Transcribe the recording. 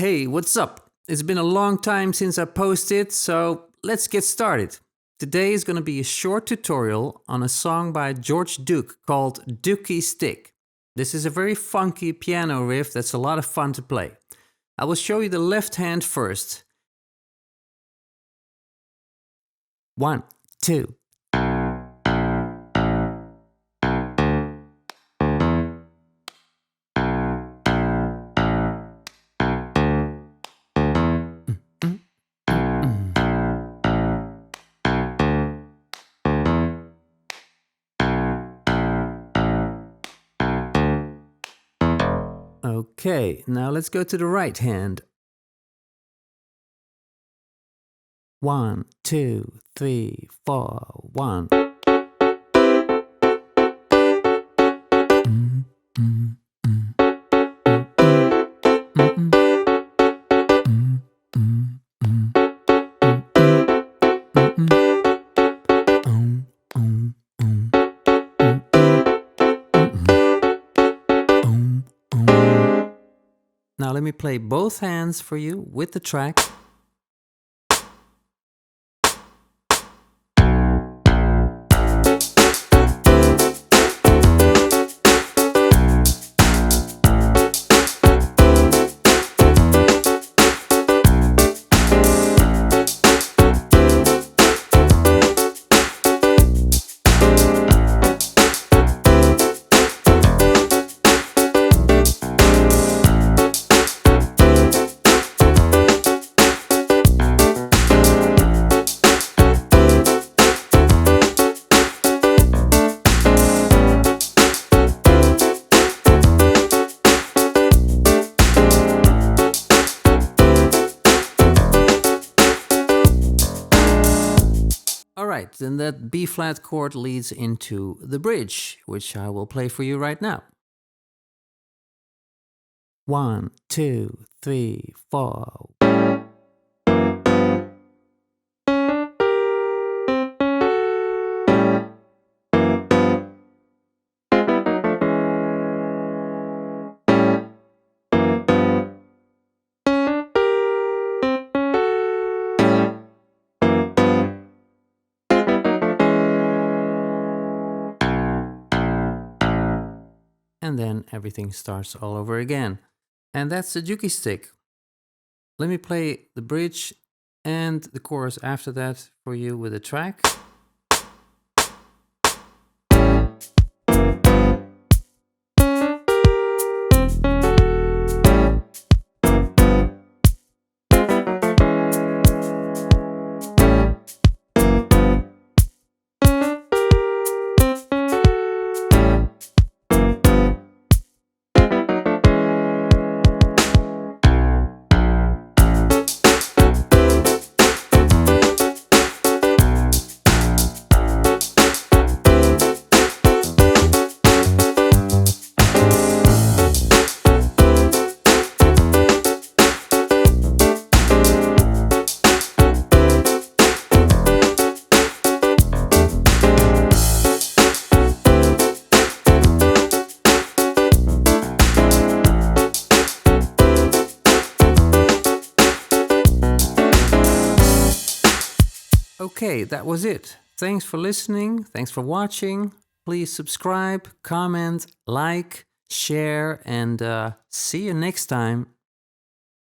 Hey, what's up? It's been a long time since I posted, so let's get started. Today is going to be a short tutorial on a song by George Duke called Dukey Stick. This is a very funky piano riff that's a lot of fun to play. I will show you the left hand first. 1, 2. Okay, now let's go to the right hand. 1, 2, 3, 4, 1. Now let me play both hands for you with the track. Alright, then that B flat chord leads into the bridge, which I will play for you right now. 1, 2, 3, 4. And then everything starts all over again. And that's the Dukey Stick. Let me play the bridge and the chorus after that for you with a track. Okay, that was it. Thanks for listening. Thanks for watching. Please subscribe, comment, like, share, and see you next time.